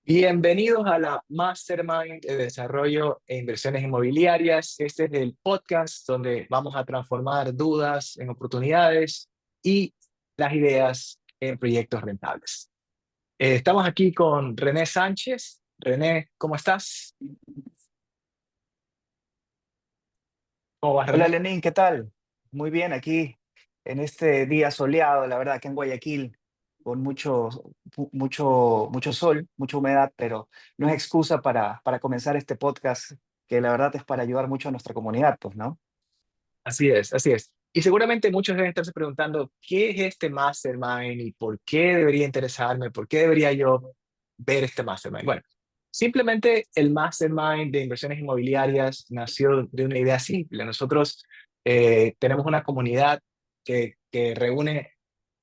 Bienvenidos a la Mastermind de Desarrollo e Inversiones Inmobiliarias. Este es el podcast donde vamos a transformar dudas en oportunidades y las ideas en proyectos rentables. Estamos aquí con René Sánchez. René, ¿cómo estás? ¿Cómo vas, Hola René? Lenín, ¿qué tal? Muy bien aquí en este día soleado, la verdad, aquí en Guayaquil, con mucho sol, mucha humedad, pero no es excusa para comenzar este podcast, que la verdad es para ayudar mucho a nuestra comunidad, pues, ¿no? Así es, así es. Y seguramente muchos deben estarse preguntando, ¿qué es este Mastermind y por qué debería interesarme? ¿Por qué debería yo ver este Mastermind? Bueno, simplemente el Mastermind de Inversiones Inmobiliarias nació de una idea simple. Nosotros tenemos una comunidad que reúne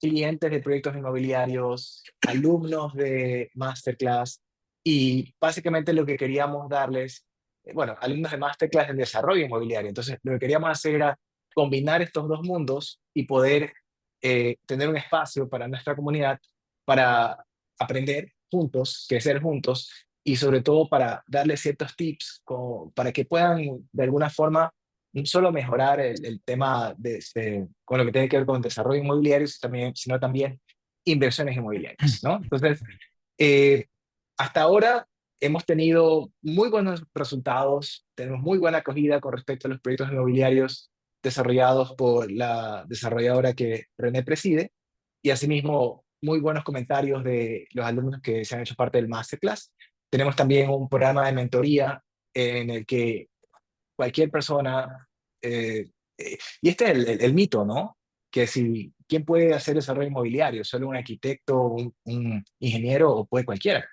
clientes de proyectos inmobiliarios, alumnos de Masterclass, y básicamente lo que queríamos darles, bueno, alumnos de Masterclass en desarrollo inmobiliario. Entonces, lo que queríamos hacer era combinar estos dos mundos y poder tener un espacio para nuestra comunidad para aprender juntos, crecer juntos y sobre todo para darles ciertos tips para que puedan de alguna forma no solo mejorar el tema con lo que tiene que ver con desarrollo inmobiliario, sino también inversiones inmobiliarias, ¿no? Entonces, eh, hasta ahora hemos tenido muy buenos resultados, tenemos muy buena acogida con respecto a los proyectos inmobiliarios desarrollados por la desarrolladora que René preside, y asimismo muy buenos comentarios de los alumnos que se han hecho parte del masterclass. Tenemos también un programa de mentoría en el que cualquier persona, y este es el mito, ¿no? Que si, ¿quién puede hacer desarrollo inmobiliario? ¿Solo un arquitecto, un ingeniero o puede cualquiera?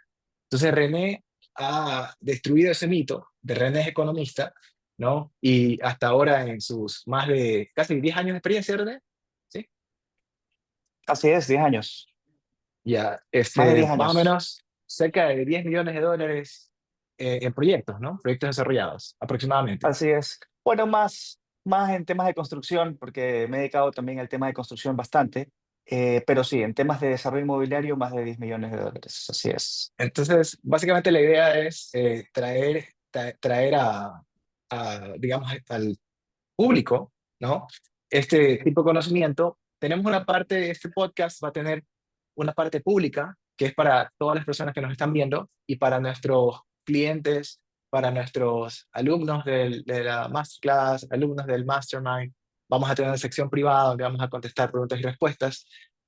Entonces René ha destruido ese mito. De René es economista, ¿no? Y hasta ahora en sus más de casi 10 años de experiencia, René, ¿sí? Así es, 10 años, Ya, más de 10 más o años. menos cerca de 10 millones de dólares en proyectos, ¿no? Proyectos desarrollados, aproximadamente. Así es. Bueno, más en temas de construcción, porque me he dedicado también al tema de construcción bastante, pero sí, en temas de desarrollo inmobiliario, más de 10 millones de dólares, así es. Entonces, básicamente la idea es traer digamos, al público, ¿no? Este tipo de conocimiento. Tenemos una parte de este podcast, va a tener una parte pública, que es para todas las personas que nos están viendo y para nuestros clientes, para nuestros alumnos de la masterclass, alumnos del mastermind. Vamos a tener una sección privada donde vamos a contestar preguntas y respuestas.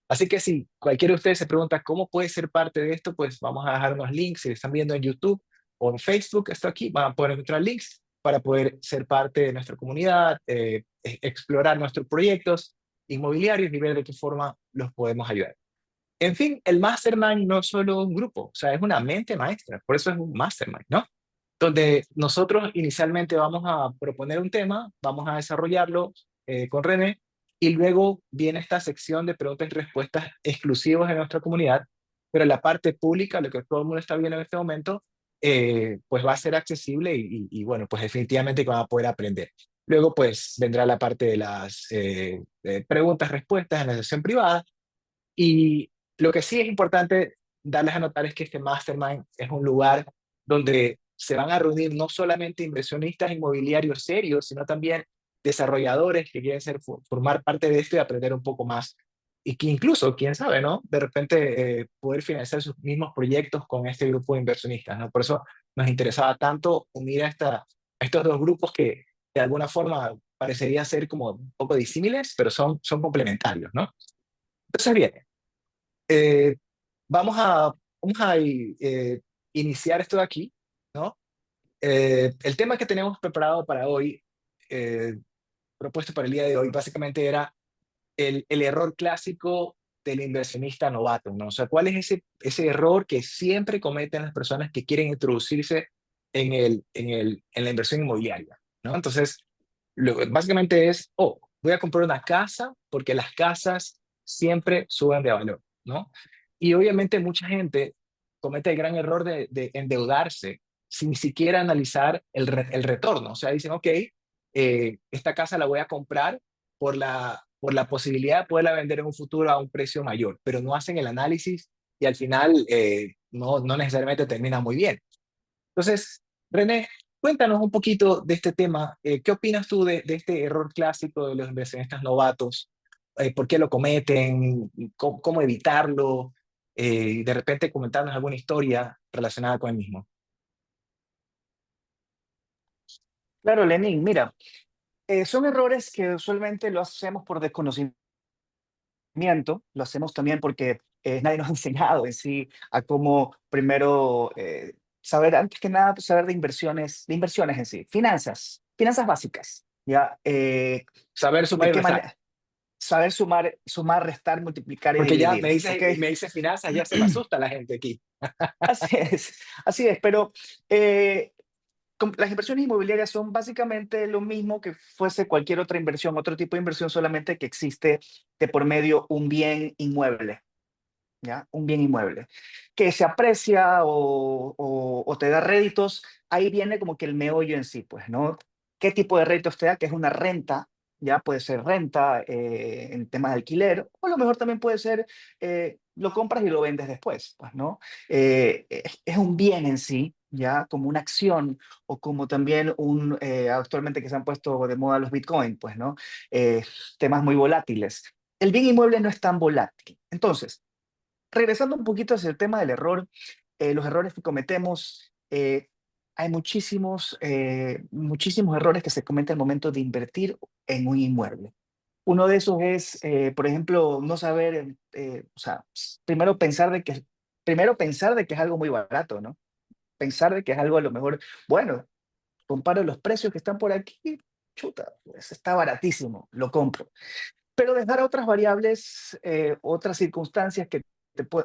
Así que si cualquiera de ustedes se pregunta cómo puede ser parte de esto, pues vamos a dejar unos links. Si lo están viendo en YouTube o en Facebook, esto aquí, van a poder encontrar links para poder ser parte de nuestra comunidad, explorar nuestros proyectos inmobiliarios y ver de qué forma los podemos ayudar. En fin, el mastermind no es solo un grupo, o sea, es una mente maestra, por eso es un mastermind, ¿no? Donde nosotros inicialmente vamos a proponer un tema, vamos a desarrollarlo con René, y luego viene esta sección de preguntas y respuestas exclusivas de nuestra comunidad, pero la parte pública, lo que todo el mundo está viendo en este momento, pues va a ser accesible bueno, pues definitivamente que van a poder aprender. Luego, pues vendrá la parte de las preguntas-respuestas en la sesión privada, y lo que sí es importante darles a notar es que este mastermind es un lugar donde se van a reunir no solamente inversionistas inmobiliarios serios, sino también desarrolladores que quieren formar parte de esto y aprender un poco más. Y que incluso, quién sabe, ¿no? De repente poder financiar sus mismos proyectos con este grupo de inversionistas, ¿no? Por eso nos interesaba tanto unir a estos dos grupos que de alguna forma parecería ser como un poco disímiles, pero son complementarios, ¿no? Entonces, bien, eh, vamos a iniciar esto de aquí, ¿no? El tema que tenemos preparado para hoy, eh, propuesto para el día de hoy, básicamente era el error clásico del inversionista novato, ¿no? O sea, ¿cuál es ese error que siempre cometen las personas que quieren introducirse en la inversión inmobiliaria, ¿no? Entonces, básicamente es, oh, voy a comprar una casa porque las casas siempre suben de valor, ¿no? Y obviamente mucha gente comete el gran error de endeudarse sin siquiera analizar el retorno. O sea, dicen, ok, esta casa la voy a comprar por la posibilidad de poderla vender en un futuro a un precio mayor, pero no hacen el análisis y al final no necesariamente termina muy bien. Entonces, René, cuéntanos un poquito de este tema. ¿Qué opinas tú de este error clásico de los inversionistas novatos? ¿Por qué lo cometen? ¿Cómo evitarlo? De repente comentarnos alguna historia relacionada con el mismo. Claro, Lenin, mira, son errores que usualmente lo hacemos por desconocimiento, lo hacemos también porque nadie nos ha enseñado en sí a cómo primero saber, antes que nada, pues, saber de inversiones en sí, finanzas básicas, ¿ya? Saber sumar ¿De y qué restar. manera? Saber sumar, restar, multiplicar y Porque ya dividir, ¿ok? me dice finanzas, ya se me asusta la gente aquí. Así es, pero eh, las inversiones inmobiliarias son básicamente lo mismo que fuese cualquier otra inversión, otro tipo de inversión, solamente que existe de por medio un bien inmueble, ¿ya? Un bien inmueble que se aprecia o te da réditos. Ahí viene como que el meollo en sí, pues, ¿no? ¿Qué tipo de réditos te da? Que es una renta, ya puede ser renta en temas de alquiler, o a lo mejor también puede ser, lo compras y lo vendes después, pues, ¿no? Es un bien en sí, ya como una acción o como también actualmente que se han puesto de moda los Bitcoin, pues, ¿no? Eh, Temas muy volátiles. El bien inmueble no es tan volátil. Entonces, regresando un poquito hacia el tema del error, los errores que cometemos, hay muchísimos errores que se cometen al momento de invertir en un inmueble. Uno de esos es, por ejemplo, no saber, o sea, primero pensar de que es algo muy barato, ¿no? Pensar de que es algo a lo mejor, bueno, comparo los precios que están por aquí, chuta, pues está baratísimo, lo compro, pero dejar otras variables, otras circunstancias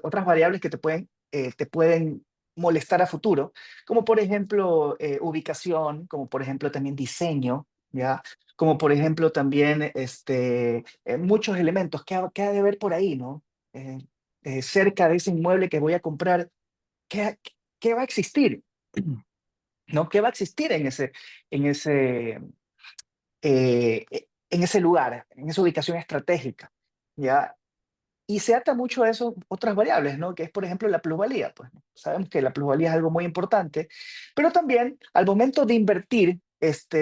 otras variables que te pueden molestar a futuro, como por ejemplo ubicación, como por ejemplo también diseño, ¿ya? Como por ejemplo también muchos elementos que ha de haber por ahí, ¿no? Eh, Cerca de ese inmueble que voy a comprar, ¿qué, qué va a existir? ¿No? ¿Qué va a existir en ese lugar, en esa ubicación estratégica? ¿Ya? Y se ata mucho a eso otras variables, ¿no? Que es, por ejemplo, la plusvalía. Pues, ¿no? Sabemos que la plusvalía es algo muy importante, pero también al momento de invertir,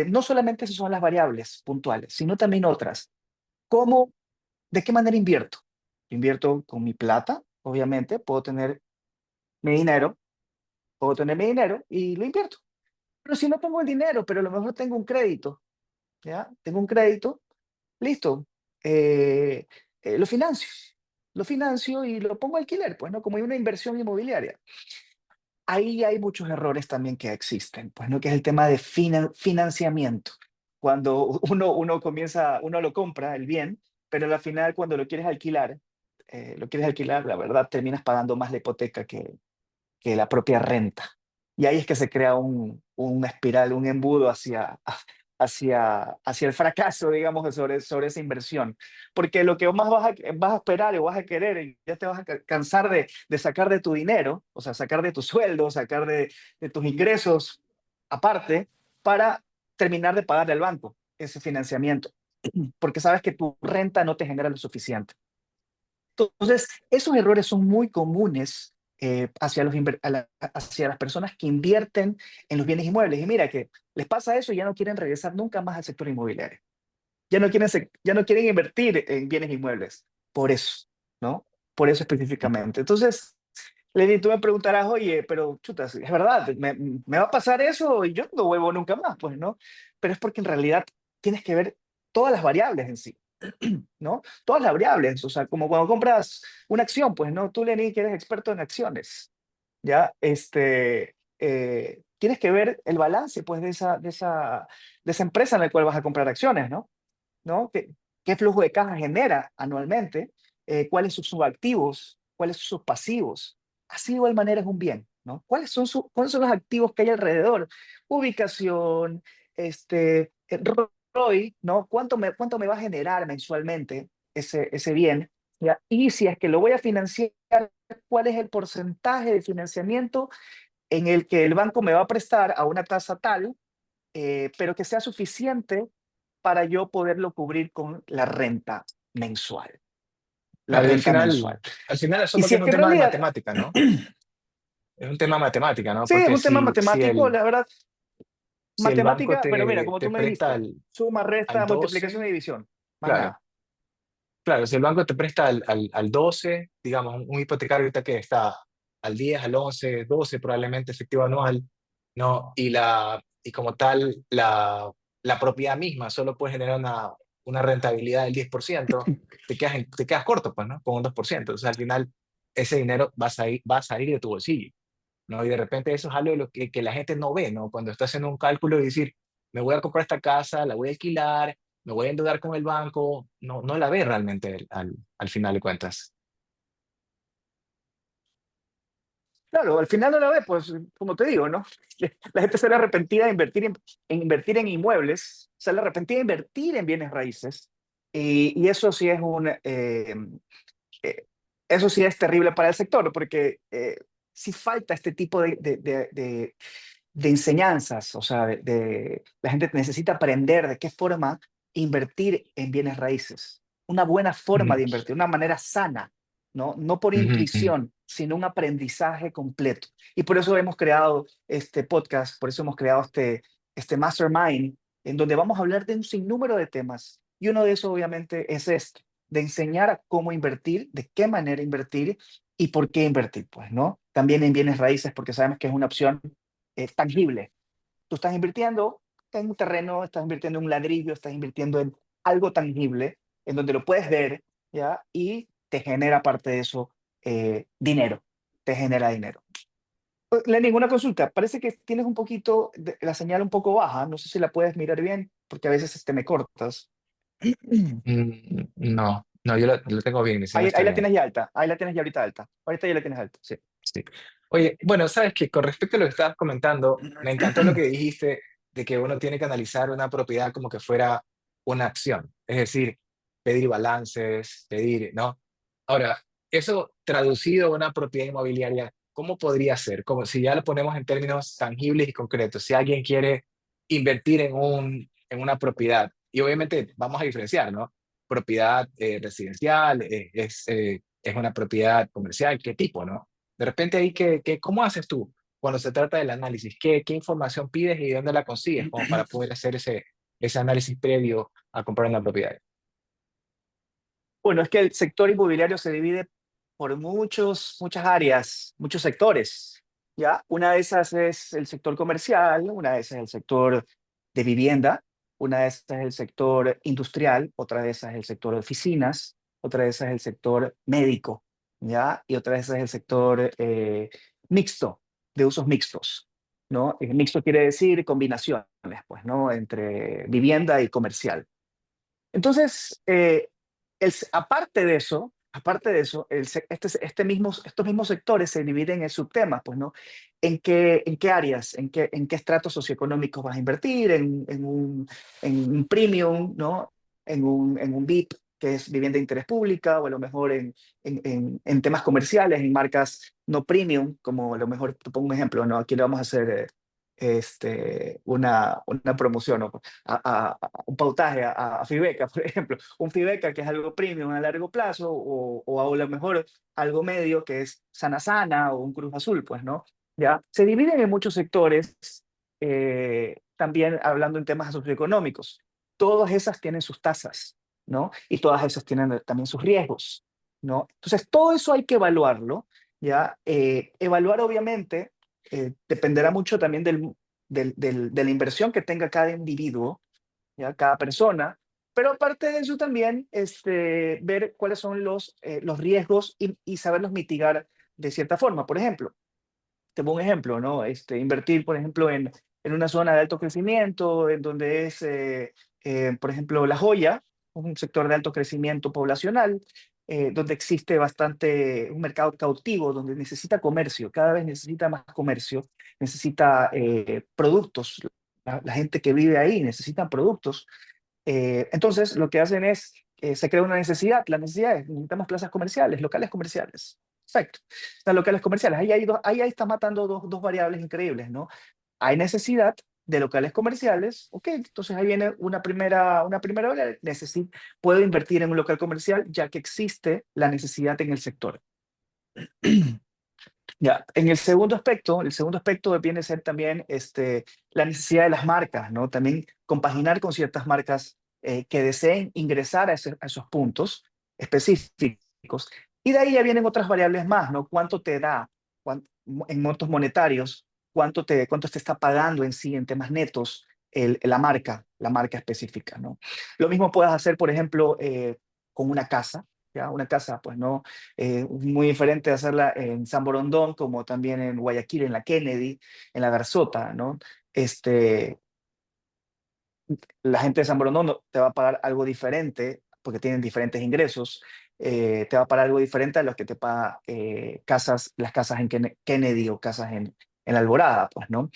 no solamente esas son las variables puntuales, sino también otras. ¿Cómo, de qué manera invierto? Invierto con mi plata, obviamente, puedo tener mi dinero y lo invierto. Pero si no tengo el dinero, pero a lo mejor tengo un crédito, ¿ya? Tengo un crédito, listo, eh, lo financio. Lo financio y lo pongo a alquiler, pues, ¿no? Como una inversión inmobiliaria. Ahí hay muchos errores también que existen, pues, ¿no? Que es el tema de financiamiento. Cuando uno lo compra, el bien, pero al final cuando lo quieres alquilar, la verdad, terminas pagando más la hipoteca que la propia renta. Y ahí es que se crea una espiral, un embudo hacia el fracaso, digamos, sobre esa inversión. Porque lo que más vas a esperar o vas a querer, y ya te vas a cansar de sacar de tu dinero, o sea, sacar de tu sueldo, sacar de tus ingresos aparte, para terminar de pagarle al banco ese financiamiento, porque sabes que tu renta no te genera lo suficiente. Entonces, esos errores son muy comunes hacia las personas que invierten en los bienes inmuebles. Y mira que les pasa eso y ya no quieren regresar nunca más al sector inmobiliario. Ya no quieren invertir en bienes inmuebles. Por eso, ¿no? Por eso específicamente. Entonces, Lenny, tú me preguntarás, oye, pero chuta, es verdad, me va a pasar eso y yo no vuelvo nunca más, pues, ¿no? Pero es porque en realidad tienes que ver todas las variables en sí, ¿no? Todas las variables, o sea, como cuando compras una acción, pues, ¿no? Tú, Lenny, que eres experto en acciones, ¿ya? Tienes que ver el balance, pues, de esa empresa en la cual vas a comprar acciones, ¿no? ¿No? ¿Qué flujo de caja genera anualmente? ¿Cuáles son sus activos? ¿Cuáles son sus pasivos? Así de igual manera es un bien, ¿no? ¿Cuáles son los activos que hay alrededor? Ubicación, ROI, ¿no? ¿Cuánto me va a generar mensualmente ese bien? ¿Ya? Y si es que lo voy a financiar, ¿cuál es el porcentaje de financiamiento en el que el banco me va a prestar a una tasa tal, pero que sea suficiente para yo poderlo cubrir con la renta mensual? La Claro, y renta mensual. al final eso Y si porque es es que un en tema de realidad, matemática, ¿no? es un tema matemática, ¿no? Sí, es Porque un tema si matemático, la verdad, si el banco matemática, pero mira, como tú te me presta dijiste, suma, al resta, multiplicación 12, y división, más claro, nada. claro, si el banco te presta al 12, digamos, un hipotecario ahorita que está al 10, al 11, 12 probablemente efectivo anual, ¿no? Y como tal, la propiedad misma solo puede generar una rentabilidad del 10%, te quedas corto, pues, ¿no? Con un 2%. Entonces, al final, ese dinero va a salir de tu bolsillo, ¿no? Y de repente eso es algo de lo que la gente no ve, ¿no? Cuando está haciendo un cálculo y decir, me voy a comprar esta casa, la voy a alquilar, me voy a endeudar con el banco, no la ve realmente al final de cuentas. Claro, al final no la ve, pues, como te digo, ¿no? La gente sale arrepentida de en invertir en inmuebles, sale arrepentida de invertir en bienes raíces, y eso sí es eh, eso sí es terrible para el sector, porque sí falta este tipo de enseñanzas, o sea, la gente necesita aprender de qué forma invertir en bienes raíces, una buena forma Ujú, de invertir, una manera sana, ¿no? No por ujú, ujú, intuición, sino un aprendizaje completo. Y por eso hemos creado este podcast, por eso hemos creado este mastermind, en donde vamos a hablar de un sinnúmero de temas. Y uno de esos, obviamente, es este, de enseñar a cómo invertir, de qué manera invertir y por qué invertir, pues, ¿no? También en bienes raíces, porque sabemos que es una opción tangible. Tú estás invirtiendo en un terreno, estás invirtiendo en un ladrillo, estás invirtiendo en algo tangible, en donde lo puedes ver, ¿ya? Y te genera aparte de eso dinero, te genera dinero. Lenin, una consulta, parece que tienes un poquito, la señal un poco baja, no sé si la puedes mirar bien, porque a veces me cortas. No, lo tengo bien, mi señal Ahí está la bien. tienes ya alta, ahí la tienes ya ahorita alta, ahorita ya la tienes alta, sí. Sí. Oye, bueno, sabes que con respecto a lo que estabas comentando, me encantó lo que dijiste de que uno tiene que analizar una propiedad como que fuera una acción, es decir, pedir balances, pedir, ¿no? Ahora, eso traducido a una propiedad inmobiliaria, ¿cómo podría ser? Como si ya lo ponemos en términos tangibles y concretos, si alguien quiere invertir en una propiedad, y obviamente vamos a diferenciar, ¿no? Propiedad residencial, es una propiedad comercial, ¿qué tipo, no? De repente ahí, ¿cómo haces tú cuando se trata del análisis? ¿Qué información pides y de dónde la consigues como para poder hacer ese análisis previo a comprar una propiedad? Bueno, es que el sector inmobiliario se divide por muchas áreas, muchos sectores, ¿ya? Una de esas es el sector comercial, una de esas es el sector de vivienda, una de esas es el sector industrial, otra de esas es el sector de oficinas, otra de esas es el sector médico, ¿ya? Y otra de esas es el sector mixto, de usos mixtos, ¿no? Mixto quiere decir combinaciones, pues, ¿no? Entre vivienda y comercial. Entonces, aparte de eso, estos mismos sectores se dividen en subtemas, pues, ¿no? En qué áreas, en qué estratos socioeconómicos vas a invertir? En un premium, ¿no? En un VIP, que es vivienda de interés pública, o a lo mejor en temas comerciales, en marcas no premium, como a lo mejor, te pongo un ejemplo, ¿no? Aquí le vamos a hacer una promoción, ¿no? Un pautaje a Fibeca, por ejemplo, un Fibeca que es algo premium a largo plazo, o a lo mejor algo medio que es Sana Sana o un Cruz Azul, pues, ¿no? Ya se dividen en muchos sectores, también hablando en temas socioeconómicos. Todas esas tienen sus tasas, ¿no? Y todas esas tienen también sus riesgos, ¿no? Entonces, todo eso hay que evaluarlo, ¿ya? Evaluar, obviamente, dependerá mucho también de la inversión que tenga cada individuo, ¿ya? Cada persona, pero aparte de eso también ver cuáles son los riesgos y saberlos mitigar de cierta forma. Por ejemplo, te pongo un ejemplo, ¿no? Invertir, por ejemplo, en una zona de alto crecimiento, en donde es, por ejemplo, La Joya, un sector de alto crecimiento poblacional, donde existe un mercado cautivo, donde necesita comercio, cada vez necesita más comercio, necesita productos. La gente que vive ahí necesita productos. Entonces, lo que hacen es, se crea una necesidad. La necesidad es, necesitamos plazas comerciales, locales comerciales. Perfecto. Las locales comerciales. Ahí está matando dos variables increíbles, ¿no? Hay necesidad de locales comerciales. Ok, entonces ahí viene una primera variable. Puedo invertir en un local comercial ya que existe la necesidad en el sector. Ya, en el segundo aspecto viene a ser también la necesidad de las marcas, ¿no? También compaginar con ciertas marcas que deseen ingresar a esos puntos específicos. Y de ahí ya vienen otras variables más, ¿no? ¿Cuánto te da en montos monetarios? Cuánto te está pagando en sí, en temas netos, la marca específica, ¿no? Lo mismo puedes hacer, por ejemplo, con una casa, ¿ya? Una casa, pues, ¿no? Muy diferente de hacerla en San Borondón, como también en Guayaquil, en la Kennedy, en la Garzota, ¿no? Este, la gente de San Borondón te va a pagar algo diferente, porque tienen diferentes ingresos, te va a pagar algo diferente a los que te paga las casas en Kennedy o casas en Alborada, pues, ¿no?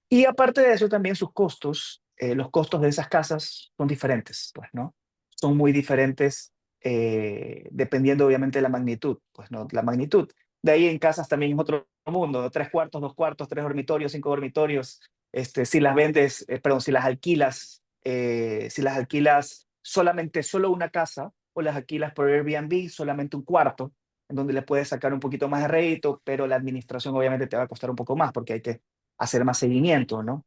Y aparte de eso, también sus costos, los costos de esas casas son diferentes, pues, ¿no? Son muy diferentes dependiendo obviamente de la magnitud, pues, ¿no? La magnitud. De ahí en casas también es otro mundo, ¿no? Tres cuartos, dos cuartos, tres dormitorios, cinco dormitorios. Si las vendes, perdón, si las alquilas solamente solo una casa o las alquilas por Airbnb, solamente un cuarto, en donde le puedes sacar un poquito más de rédito, pero la administración obviamente te va a costar un poco más porque hay que hacer más seguimiento, ¿no?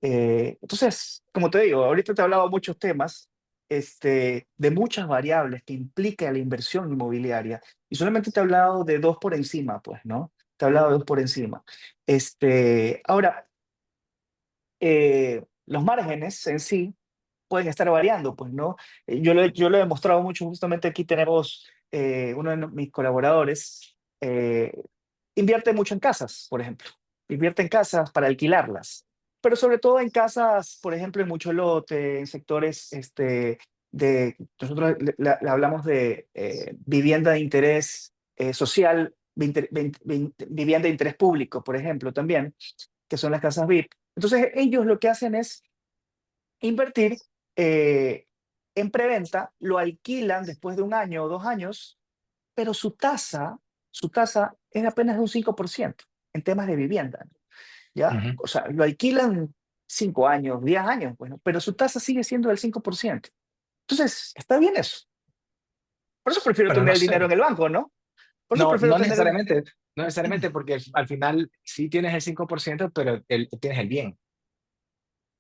Entonces, como te digo, ahorita te he hablado de muchos temas, de muchas variables que implica la inversión inmobiliaria, y solamente te he hablado de dos por encima, pues, ¿no? Te he hablado de dos por encima. Ahora, los márgenes en sí pueden estar variando, pues, ¿no? Yo lo he demostrado mucho, justamente aquí tenemos uno de mis colaboradores, invierte mucho en casas, por ejemplo. Invierte en casas para alquilarlas, pero sobre todo en casas, por ejemplo, en mucho lote, en sectores nosotros le hablamos de vivienda de interés social, vivienda de interés público, por ejemplo, también, que son las casas VIP. Entonces, ellos lo que hacen es invertir en preventa, lo alquilan después de un año o 2 años, pero su tasa es apenas de un 5% en temas de vivienda, ¿ya? Ujú. O sea, lo alquilan 5 años, 10 años, bueno, pero su tasa sigue siendo del 5%. Entonces, está bien eso. Por eso prefiero Pero no tener el dinero sé. en el banco, ¿no? Por eso No, prefiero tener el... no necesariamente porque al final sí tienes el 5%, pero tienes el bien,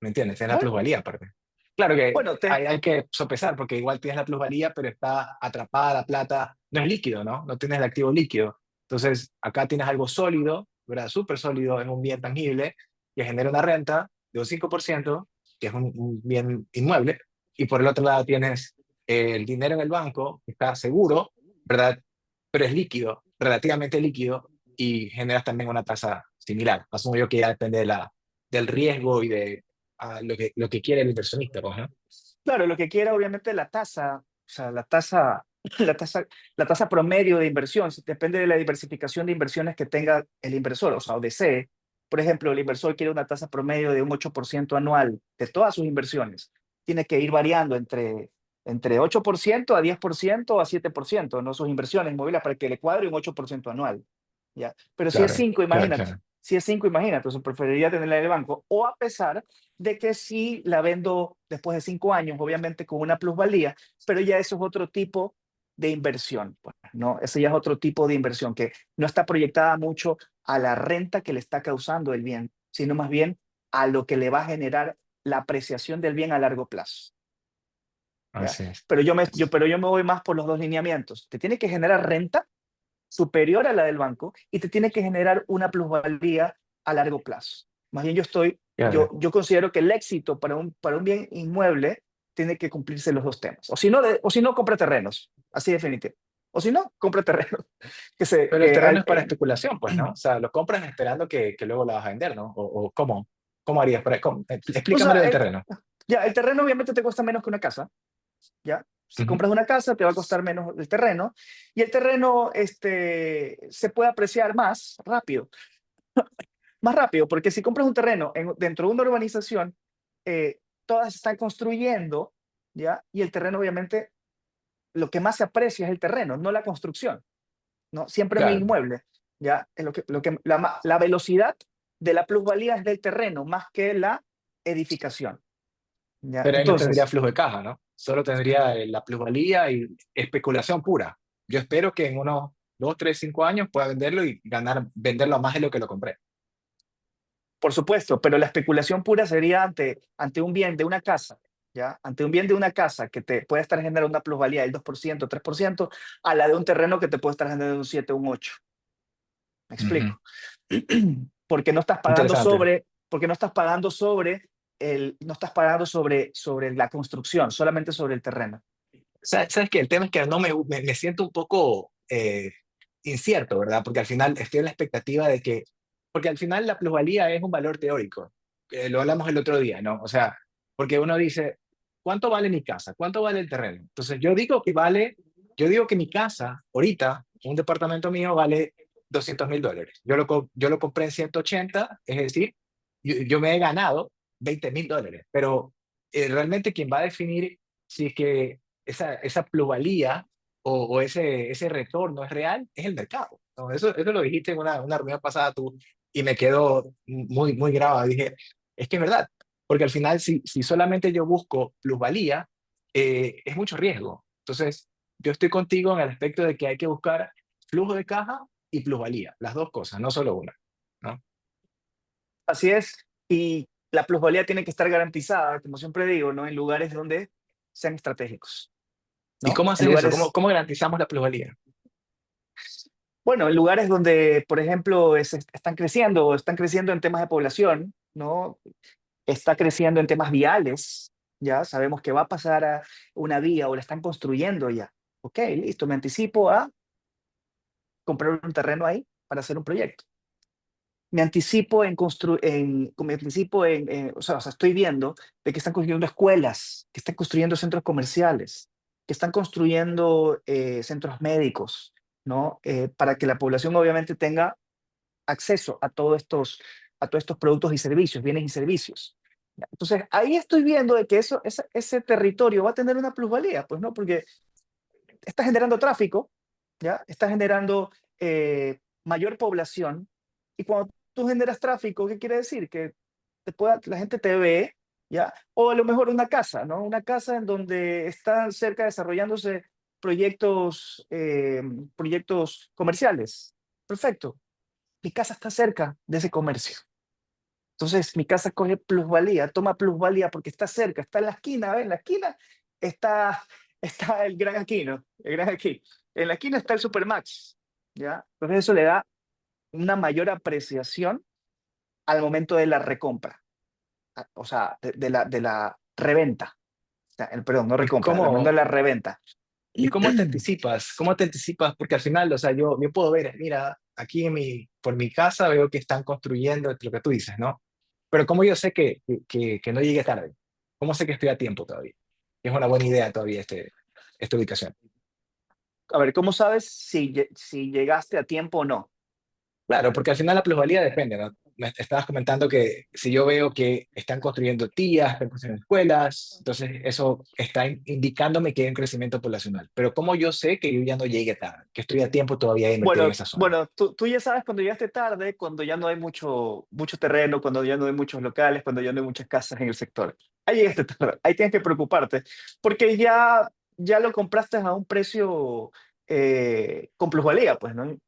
¿me entiendes? Tienes la Bueno, plusvalía aparte. Claro que bueno, hay que sopesar porque igual tienes la plusvalía, pero está atrapada la plata, no es líquido, ¿no? No tienes el activo líquido. Entonces, acá tienes algo sólido, ¿verdad? Súper sólido, es un bien tangible que genera una renta de un 5%, que es un bien inmueble, y por el otro lado tienes el dinero en el banco, que está seguro, ¿verdad? Pero es líquido, relativamente líquido, y generas también una tasa similar. Asumo yo que ya depende del riesgo y de lo que quiere el inversionista, pues, ¿no? claro, lo que quiera, obviamente, la tasa, o sea, la tasa, la tasa promedio de inversión, depende de la diversificación de inversiones que tenga el inversor, o sea, o desee. Por ejemplo, el inversor quiere una tasa promedio de un 8% anual de todas sus inversiones. Tiene que ir variando entre 8% a 10% a 7%, ¿no? Sus inversiones inmobiliarias para que le cuadre un 8% anual. ¿Ya? Pero si es Claro, 5, claro, imagínate. claro. Si es 5, imagínate, entonces preferiría tenerla en el banco. O a pesar de que si la vendo después de 5 años, obviamente con una plusvalía, pero ya eso es otro tipo de inversión, pues, ¿no? Ese ya es otro tipo de inversión que no está proyectada mucho a la renta que le está causando el bien, sino más bien a lo que le va a generar la apreciación del bien a largo plazo. ¿Ya? Así es. Pero yo me voy más por los dos lineamientos. Te tiene que generar renta superior a la del banco y te tiene que generar una plusvalía a largo plazo. Más bien Claro. yo considero que el éxito para un bien inmueble tiene que cumplirse los dos temas. O si no, compra terrenos, así definitivo. O si no, compra terrenos. Que se, Pero el que, terreno al- es para especulación, pues, ¿no? O sea, lo compras esperando que luego lo vas a vender, ¿no? O ¿cómo harías? o Explícamelo sea, del terreno. el terreno obviamente te cuesta menos que una casa, ¿ya? Si Ujú. compras una casa, te va a costar menos el terreno, y el terreno se puede apreciar más rápido, porque si compras un terreno dentro de una urbanización, todas están construyendo, ¿ya? Y el terreno, obviamente, lo que más se aprecia es el terreno, no la construcción, ¿no? Siempre un Claro, inmueble, ¿ya? La velocidad de la plusvalía es del terreno más que la edificación, ¿ya? pero ahí no tendría Entonces, flujo de caja, ¿no? Solo tendría la plusvalía y especulación pura. Yo espero que en unos 2, 3, 5 años pueda venderlo y venderlo a más de lo que lo compré. Por supuesto, pero la especulación pura sería ante un bien de una casa, ¿ya? Ante un bien de una casa que te puede estar generando una plusvalía del 2%, 3%, a la de un terreno que te puede estar generando un 7, un 8. ¿Me Ujú. explico? Porque no estás pagando Interesante. sobre, porque no estás pagando sobre no estás pagando sobre la construcción, solamente sobre el terreno. ¿Sabes qué? El tema es que no me siento un poco incierto, ¿verdad? Porque al final estoy en la expectativa de que, porque al final la plusvalía es un valor teórico. Lo hablamos el otro día, ¿no? O sea, porque uno dice, ¿cuánto vale mi casa? ¿Cuánto vale el terreno? Entonces yo digo que mi casa, ahorita, un departamento mío vale $200,000. Yo lo compré en 180, es decir, yo me he ganado $20,000, pero realmente quien va a definir si es que esa plusvalía o ese retorno es real, es el mercado, ¿no? Eso lo dijiste en una reunión pasada tú y me quedó muy, muy grabado. Dije, es que es verdad, porque al final si solamente yo busco plusvalía, es mucho riesgo. Entonces, yo estoy contigo en el aspecto de que hay que buscar flujo de caja y plusvalía, las dos cosas, no solo una, ¿no? Así es, y la plusvalía tiene que estar garantizada, como siempre digo, ¿no? En lugares donde sean estratégicos, ¿Y ¿no? cómo En haces eso? ¿Cómo, lugares, cómo garantizamos la plusvalía? bueno, en lugares donde, por ejemplo, están creciendo en temas de población, ¿no? Está creciendo en temas viales, ya sabemos que va a pasar a una vía o la están construyendo ya. Ok, listo, me anticipo a comprar un terreno ahí para hacer un proyecto. Me anticipo o sea, estoy viendo de que están construyendo escuelas, que están construyendo centros comerciales, que están construyendo centros médicos, ¿no? Para que la población obviamente tenga acceso a todos estos productos y servicios, bienes y servicios. ¿Ya? Entonces, ahí estoy viendo de que ese territorio va a tener una plusvalía, pues, ¿no? Porque está generando tráfico, ¿ya? Está generando mayor población. Y cuando tú generas tráfico, ¿qué quiere decir? Que la gente te ve, ¿ya? O a lo mejor una casa, ¿no? Una casa en donde están cerca desarrollándose proyectos comerciales. Perfecto. Mi casa está cerca de ese comercio. Entonces, mi casa coge plusvalía, toma plusvalía porque está cerca, está en la esquina, ¿ves? En la esquina está, está el Gran Aquino, el Gran Aquino. En la esquina está el Supermax, ¿ya? Entonces, eso le da una mayor apreciación al momento de la recompra, o sea, de la reventa. O sea, perdón, no ¿Y recompra, al momento de cómo, la reventa. ¿Y cómo te anticipas? ¿Cómo te anticipas? Porque al final, o sea, yo puedo ver, mira, aquí por mi casa veo que están construyendo lo que tú dices, ¿no? Pero ¿cómo yo sé que no llegue tarde? ¿Cómo sé que estoy a tiempo todavía? Es una buena idea todavía esta ubicación. A ver, ¿cómo sabes si llegaste a tiempo o no? Claro, porque al final la plusvalía depende, ¿no? Me estabas comentando que si yo veo que están construyendo tías, están construyendo escuelas, entonces eso está indicándome que hay un crecimiento poblacional. Pero ¿cómo yo sé que yo ya no llegue tarde, que estoy a tiempo todavía de invertir en Bueno, esa zona? bueno, tú ya sabes cuando llegaste tarde, cuando ya no hay mucho terreno, cuando ya no hay muchos locales, cuando ya no hay muchas casas en el sector. Ahí llegaste tarde, ahí tienes que preocuparte, porque ya lo compraste a un precio con plusvalía, pues, ¿no?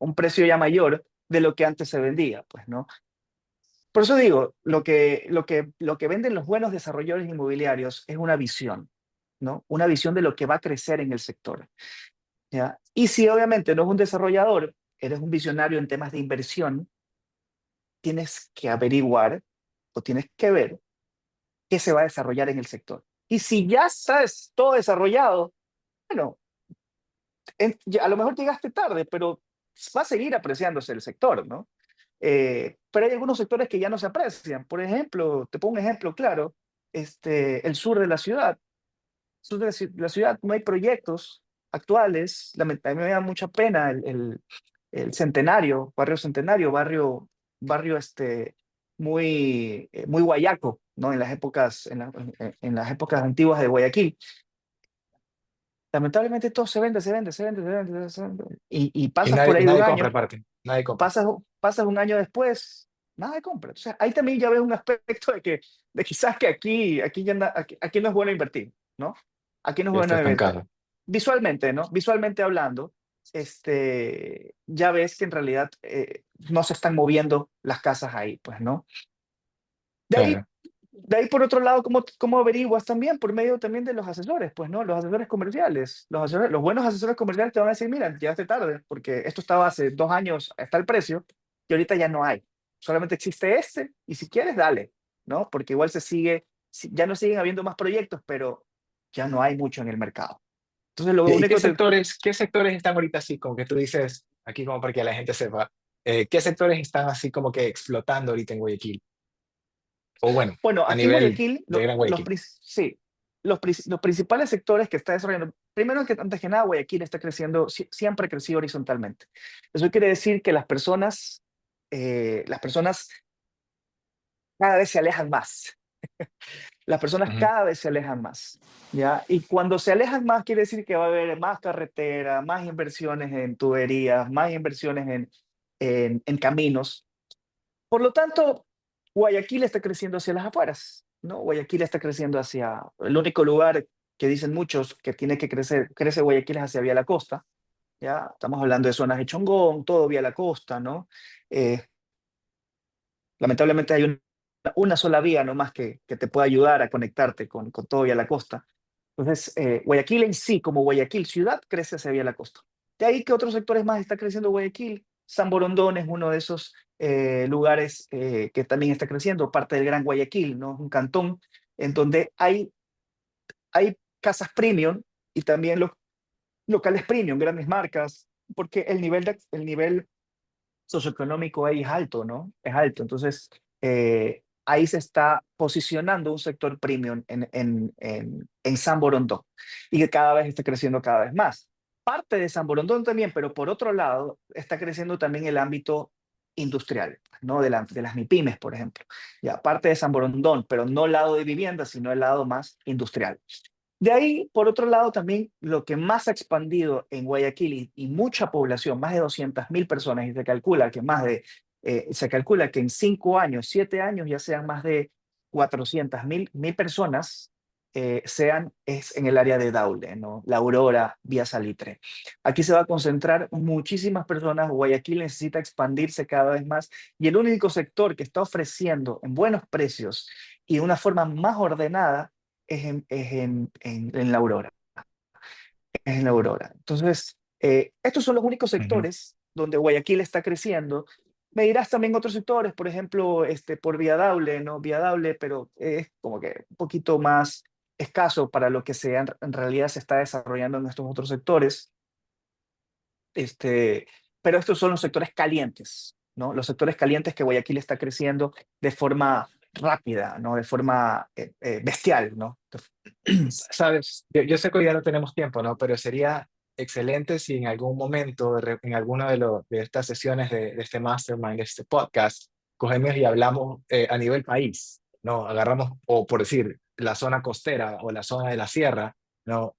Un precio ya mayor de lo que antes se vendía, pues, ¿no? Por eso digo, lo que venden los buenos desarrolladores inmobiliarios es una visión, ¿no? Una visión de lo que va a crecer en el sector. ¿Ya? Y si obviamente no es un desarrollador, eres un visionario en temas de inversión, tienes que averiguar o tienes que ver qué se va a desarrollar en el sector. Y si ya estás todo desarrollado, bueno, a lo mejor llegaste tarde, pero va a seguir apreciándose el sector, ¿no? Pero hay algunos sectores que ya no se aprecian. Por ejemplo, te pongo un ejemplo claro, el sur de la ciudad. Sur de la ciudad no hay proyectos actuales. A mí me da mucha pena el Centenario, barrio Centenario, barrio muy guayaco, ¿no? En las épocas antiguas de Guayaquil. Lamentablemente todo se vende, se vende, se vende, se vende, se vende. Y Y pasas por nadie, ahí un nadie compra año, aparte, nadie compra. pasas un año después, nada de compra. Entonces, ahí también ya ves un aspecto de quizás que aquí no es bueno invertir, ¿no? Aquí no es Ya está bueno invertir. estancado. Visualmente, ¿no? Visualmente hablando. ya ves que en realidad no se están moviendo las casas ahí, pues, ¿no? De ahí, Claro. de ahí por otro lado, ¿cómo averiguas también? Por medio también de los asesores, pues, ¿no? Los asesores comerciales. Los buenos asesores comerciales te van a decir, mira, llegaste tarde, porque esto estaba hace 2 años, está el precio, y ahorita ya no hay. Solamente existe este, y si quieres, dale, ¿no? Porque igual ya no siguen habiendo más proyectos, pero ya no hay mucho en el mercado. Entonces, lo ¿Y único que qué sectores están ahorita así, como que tú dices, aquí como para que la gente sepa, qué sectores están así como que explotando ahorita en Guayaquil? O bueno, Bueno, a aquí en nivel Guayaquil, de Gran Guayaquil. sí, los principales sectores que está desarrollando, primero que antes que nada, Guayaquil está creciendo, siempre ha crecido horizontalmente. Eso quiere decir que las personas cada vez se alejan más. Las personas Ujú. cada vez se alejan más, ¿ya? Y cuando se alejan más, quiere decir que va a haber más carretera, más inversiones en tuberías, más inversiones en caminos. Por lo tanto, Guayaquil está creciendo hacia las afueras, ¿no? Guayaquil está creciendo hacia el único lugar que dicen muchos que tiene que crecer, crece Guayaquil es hacia vía la costa, ¿ya? Estamos hablando de zonas de Chongón, todo vía la costa, ¿no? Eh, Lamentablemente hay una sola vía nomás que te puede ayudar a conectarte con todo vía la costa. Entonces, Guayaquil en sí, como Guayaquil ciudad, crece hacia vía la costa. De ahí que otros sectores más está creciendo Guayaquil. San Borondón es uno de esos lugares que también está creciendo, parte del Gran Guayaquil, ¿no? Un cantón en donde hay casas premium y también los locales premium, grandes marcas, porque el nivel socioeconómico ahí es alto, ¿no? Es alto. Entonces, ahí se está posicionando un sector premium en San Borondón y que cada vez está creciendo cada vez más. Parte de San Borondón también, pero por otro lado, está creciendo también el ámbito industrial, ¿no? De las MIPIMES, por ejemplo. Ya, parte de San Borondón, pero no el lado de vivienda, sino el lado más industrial. De ahí, por otro lado, también lo que más ha expandido en Guayaquil y mucha población, más de 200.000 personas, y se calcula que en 5 años, 7 años, ya sean más de 400.000 personas, es en el área de Daule, ¿no? La Aurora, Vía Salitre. Aquí se va a concentrar muchísimas personas. Guayaquil necesita expandirse cada vez más y el único sector que está ofreciendo en buenos precios y de una forma más ordenada es en la Aurora, es en la Aurora. Entonces, estos son los únicos Ujú. sectores donde Guayaquil está creciendo. Me dirás también otros sectores, por ejemplo, por Vía Daule, ¿no? Vía Daule, pero es como que un poquito más escaso para lo que en realidad se está desarrollando en estos otros sectores. Este, pero estos son los sectores calientes, ¿no? Los sectores calientes que Guayaquil está creciendo de forma rápida, ¿no? De forma bestial, ¿no? Sabes, yo sé que hoy ya no tenemos tiempo, ¿no? Pero sería excelente si en algún momento, en alguna de estas sesiones de este mastermind, de este podcast, cogemos y hablamos a nivel país, ¿no? Agarramos, o por decir, la zona costera o la zona de la sierra, ¿no?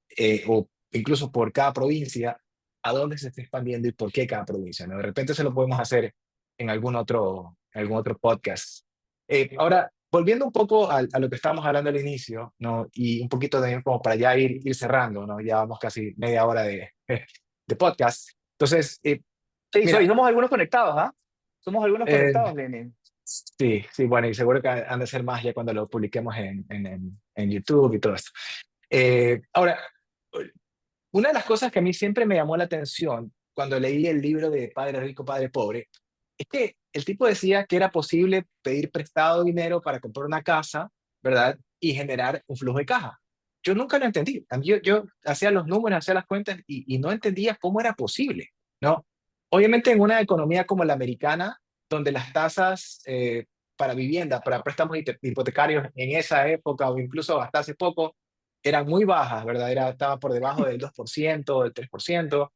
O incluso por cada provincia, a dónde se está expandiendo y por qué cada provincia, ¿no? De repente se lo podemos hacer en algún otro podcast. Ahora, volviendo un poco a lo que estábamos hablando al inicio, ¿no? Y un poquito también como para ya ir cerrando, ¿no? Ya vamos casi media hora de podcast. Entonces, Sí, mira, somos algunos conectados, ¿ah? Somos algunos eh, conectados, Lenin. sí, sí, bueno, y seguro que han de ser más ya cuando lo publiquemos en YouTube y todo esto. Ahora, una de las cosas que a mí siempre me llamó la atención cuando leí el libro de Padre Rico, Padre Pobre, es que el tipo decía que era posible pedir prestado dinero para comprar una casa, ¿verdad? Y generar un flujo de caja. Yo nunca lo entendí. A mí yo hacía los números, hacía las cuentas y no entendía cómo era posible, ¿no? Obviamente en una economía como la americana, donde las tasas para vivienda, para préstamos hipotecarios en esa época o incluso hasta hace poco, eran muy bajas, ¿verdad? Estaba por debajo del 2%, del 3%,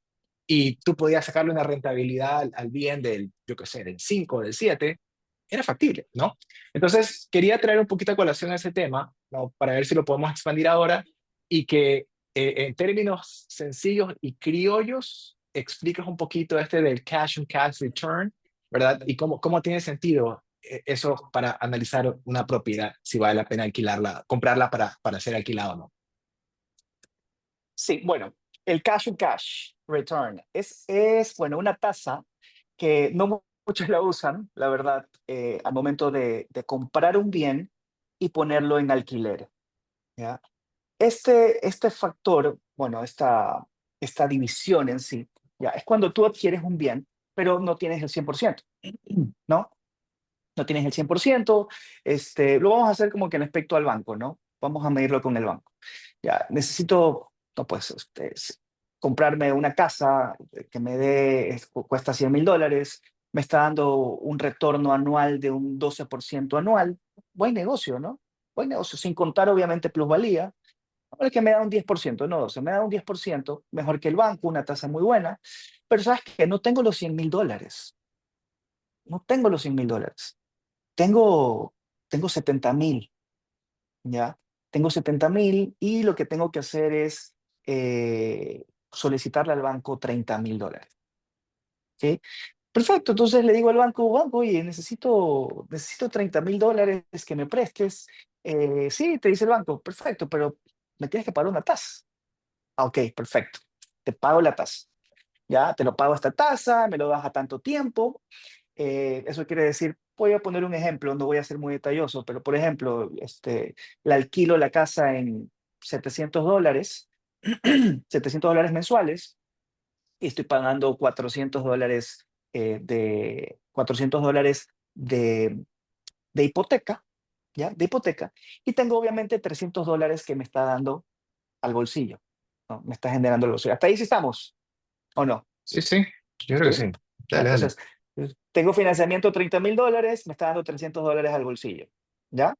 y tú podías sacarle una rentabilidad al bien del, yo qué sé, del 5, del 7, era factible, ¿no? Entonces, quería traer un poquito a colación ese tema, ¿no? Para ver si lo podemos expandir ahora y que en términos sencillos y criollos expliques un poquito del cash on cash return, ¿verdad? Y cómo tiene sentido eso para analizar una propiedad, si vale la pena alquilarla, comprarla para ser alquilada o no. Sí, bueno. el cash on cash return bueno, una tasa que no muchos la usan, la verdad, al momento de comprar un bien y ponerlo en alquiler, ¿ya? Este factor, bueno, esta división en sí, ya, es cuando tú adquieres un bien, pero no tienes el 100%, ¿no? No tienes el 100%, lo vamos a hacer como que en respecto al banco, ¿no? Vamos a medirlo con el banco. Ya, necesito, no, pues, comprarme una casa que me dé, cuesta $100,000, me está dando un retorno anual de un 12% anual. Buen negocio, ¿no? Buen negocio, sin contar obviamente plusvalía. Ahora es que me da un 10%, no 12, me da un 10%, mejor que el banco, una tasa muy buena. Pero sabes que no tengo los $100,000, no tengo los $100,000. Tengo, tengo 70,000, ¿ya? Tengo 70,000 y lo que tengo que hacer es solicitarle al banco $30,000, ¿sí? Perfecto, entonces le digo al banco, banco, oye, necesito $30,000 que me prestes. Sí, te dice el banco, perfecto, pero me tienes que pagar una tasa. Ah, ok, perfecto, te pago la tasa. Ya, te lo pago esta tasa, me lo das a tanto tiempo. Eso quiere decir, voy a poner un ejemplo, no voy a ser muy detalloso, pero por ejemplo, le alquilo la casa en $700, $700 mensuales, y estoy pagando $400, $400 de hipoteca, ¿ya? De hipoteca, y tengo obviamente $300 que me está dando al bolsillo, ¿no? Me está generando el bolsillo. Hasta ahí sí estamos, ¿o no? Sí, sí, yo creo que ¿Sí? sí. Ya, Dale, dale. entonces, tengo financiamiento $30,000, me está dando $300 al bolsillo, ¿ya?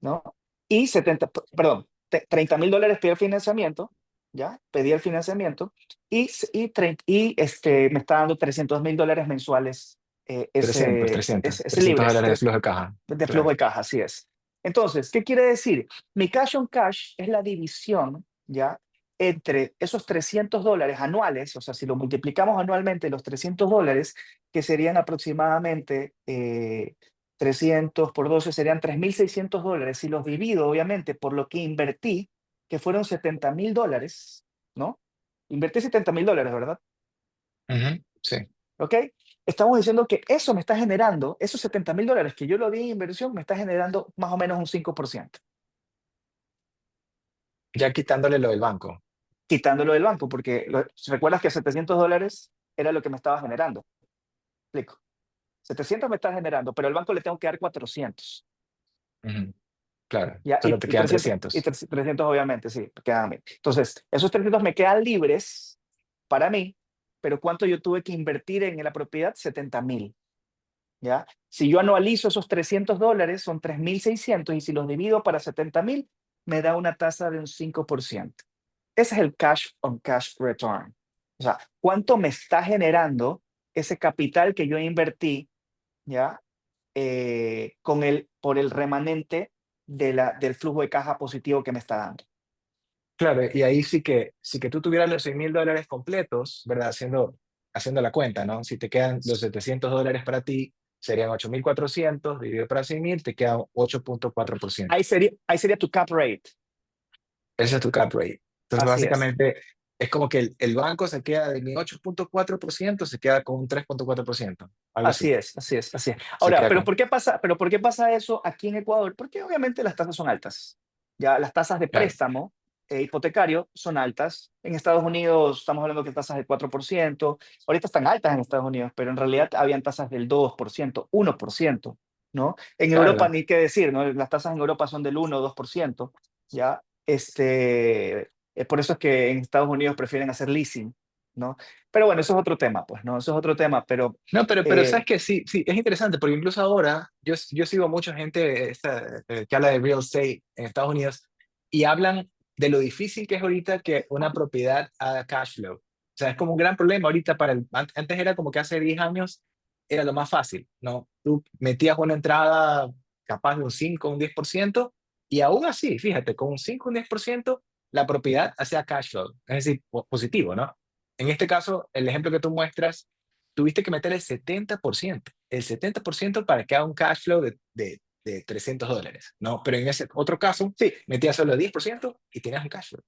¿No? Y 70, perdón, $30,000 pedí el financiamiento, ¿ya? Pedí el financiamiento y me está dando $300,000 mensuales, 300, 300, ese 300 libres dólares de flujo de caja. de flujo Claro. de caja, así es. Entonces, ¿qué quiere decir? Mi cash on cash es la división, ¿ya? Entre esos $300 anuales, o sea, si lo multiplicamos anualmente, los $300, que serían aproximadamente 300 por 12, serían $3,600. Si los divido, obviamente, por lo que invertí, que fueron $70,000, ¿no? Invertí $70,000, ¿verdad? Ujú, sí. ¿Ok? Estamos diciendo que eso me está generando, esos $70,000 que yo lo di en inversión, me está generando más o menos un 5%, Ya quitándole lo del banco. quitándolo del banco, porque recuerdas que $700 era lo que me estaba generando. Explico. 700 me está generando, pero al banco le tengo que dar 400. Ujú, claro, ¿Ya? solo te Y quedan 300, 300. 300 obviamente, sí, quedan a mí. Entonces, esos 300 me quedan libres para mí, pero ¿cuánto yo tuve que invertir en la propiedad? 70,000. ¿Ya? Si yo anualizo esos $300, son 3,600, y si los divido para 70,000, me da una tasa de un 5%. Ese es el cash on cash return. O sea, ¿cuánto me está generando ese capital que yo invertí, ¿ya? Por el remanente del flujo de caja positivo que me está dando. Claro, y ahí sí que tú tuvieras los $100,000 completos, ¿verdad? Haciendo la cuenta, ¿no? Si te quedan los $700 para ti, serían 8,400 dividido para 100,000, te queda 8,4%. Ahí sería tu cap rate. Ese es tu cap rate. Entonces, Así es. básicamente, es como que el banco se queda de mi 8,4%, se queda con un 3,4%, algo así. Así es, así es, así es. Se Ahora, queda ¿pero con, por qué pasa eso aquí en Ecuador? Porque obviamente las tasas son altas. Ya las tasas de claro, préstamo hipotecario son altas. En Estados Unidos estamos hablando que tasas del 4%. Ahorita están altas en Estados Unidos, pero en realidad habían tasas del 2%, 1%, ¿no? En Europa claro. ni qué decir, ¿no? Las tasas en Europa son del 1 o 2%, ¿ya? Por eso es que en Estados Unidos prefieren hacer leasing, ¿no? Pero bueno, eso es otro tema, pues, ¿no? Eso es otro tema, pero No, pero eh, sabes que sí, sí, es interesante, porque incluso ahora yo sigo mucha gente que habla de real estate en Estados Unidos y hablan de lo difícil que es ahorita que una propiedad haga cash flow. O sea, es como un gran problema ahorita antes era como que hace 10 años era lo más fácil, ¿no? Tú metías una entrada capaz de un 5 un 10% y aún así, fíjate, con un 5 un 10% la propiedad hacía cash flow, es decir, positivo, ¿no? En este caso, el ejemplo que tú muestras tuviste que meter el 70% para que haga un cash flow de $300, ¿no? Pero en ese otro caso, sí, metías solo el 10% y tenías un cash flow.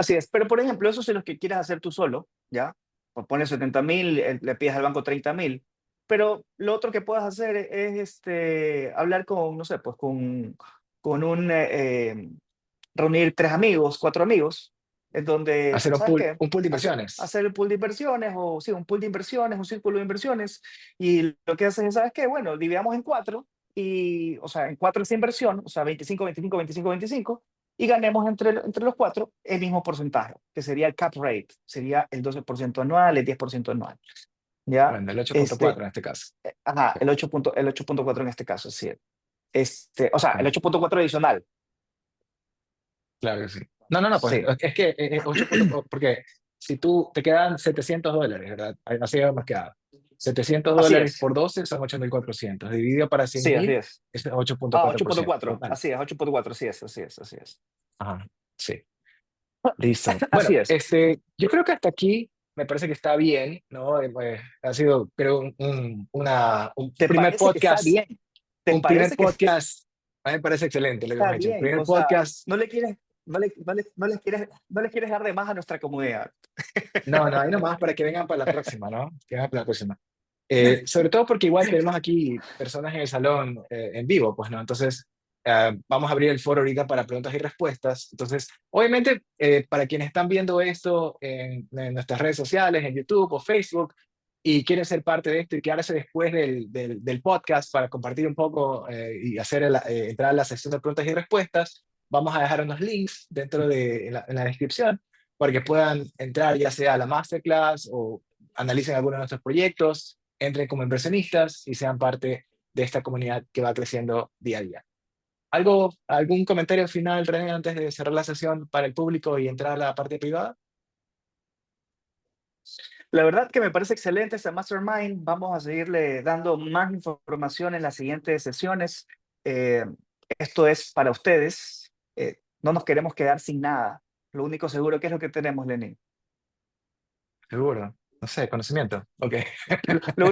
Así es, pero por ejemplo, eso es lo que quieres hacer tú solo, ¿ya? Pues pones 70.000, le pides al banco 30.000, pero lo otro que puedes hacer es hablar con, no sé, pues con reunir 3 amigos, 4 amigos, en donde, Hacer ¿sabes qué? un pool de Hacer, inversiones. hacer el pool de inversiones o sí, un pool de inversiones, un círculo de inversiones, y lo que haces es, ¿sabes qué? Bueno, dividamos en cuatro, y, o sea, en cuatro esa inversión, o sea, 25, 25, 25, 25, y ganemos entre los cuatro el mismo porcentaje, que sería el cap rate, sería el 12% anual, el 10% anual, ¿ya? Bueno, el 8.4 en este caso. Ajá, el 8.4 en este caso, sí. O sea, el Bueno, 8.4 adicional, claro que sí. No, no, no, pues sí. es que 8 porque si tú te quedan $700, ¿verdad? Así hemos quedado. setecientos Así dólares es, por 12 son 8.400. Dividido para cien sí, así mil es. es ocho punto Ah, cuatro ocho por punto ciento cuatro total. así es, 8.4 así es, así es, así es. Ajá, sí. Listo. Bueno, Así es. yo creo que hasta aquí me parece que está bien, ¿no? Pues, ha sido, creo, un ¿Te primer parece que está podcast, bien? ¿Te parece que a mí me parece excelente lo que hemos está hecho. Un bien? primer O sea, podcast. no les quieres dar de más a nuestra comunidad. No, no, ahí nomás para que vengan para la próxima, ¿no? Que vengan para la próxima. Sobre todo porque igual tenemos aquí personas en el salón en vivo, pues, ¿no? Entonces, vamos a abrir el foro ahorita para preguntas y respuestas. Entonces, obviamente, para quienes están viendo esto en nuestras redes sociales, en YouTube o Facebook, y quieren ser parte de esto y quedarse después del podcast para compartir un poco y entrar a la sección de preguntas y respuestas, vamos a dejar unos links dentro en la descripción para que puedan entrar ya sea a la masterclass o analicen algunos de nuestros proyectos, entren como inversionistas y sean parte de esta comunidad que va creciendo día a día. ¿Algún comentario final, René, antes de cerrar la sesión para el público y entrar a la parte privada? La verdad que me parece excelente este Mastermind. Vamos a seguirle dando más información en las siguientes sesiones. Eh, Esto es para ustedes. No nos queremos quedar sin nada. Lo único seguro que es lo que tenemos, Lenin. Seguro. No sé, conocimiento. Ok. Lo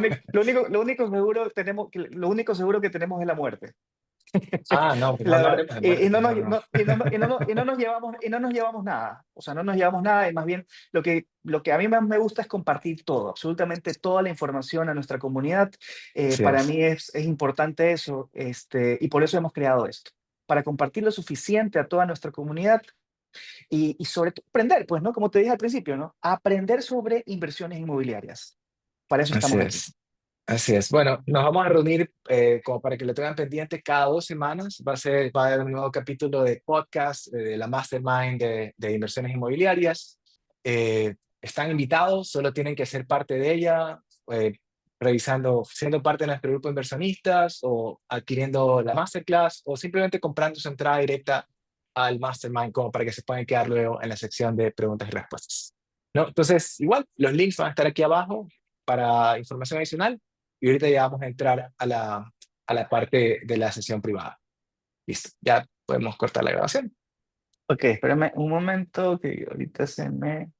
único seguro que tenemos es la muerte. Ah, no, pues no, La no verdad, hablemos de muerte, pues no, no. no nos llevamos nada. O sea, no nos llevamos nada y más bien lo que a mí más me gusta es compartir todo, absolutamente toda la información a nuestra comunidad. Así Para es. mí es importante eso, y por eso hemos creado esto, para compartir lo suficiente a toda nuestra comunidad y sobre todo aprender, pues, ¿no? Como te dije al principio, ¿no? Aprender sobre inversiones inmobiliarias. Para eso Así estamos aquí. es. Así es. Bueno, nos vamos a reunir como para que lo tengan pendiente cada 2 semanas. Va a haber un nuevo capítulo de podcast de la Mastermind de inversiones inmobiliarias. Están invitados, solo tienen que ser parte de ella, eh, siendo parte de nuestro grupo de inversionistas o adquiriendo la Masterclass o simplemente comprando su entrada directa al Mastermind como para que se puedan quedar luego en la sección de preguntas y respuestas. ¿No? Entonces, igual, los links van a estar aquí abajo para información adicional y ahorita ya vamos a entrar a la parte de la sesión privada. Listo, ya podemos cortar la grabación. Ok, espérame un momento que ahorita se me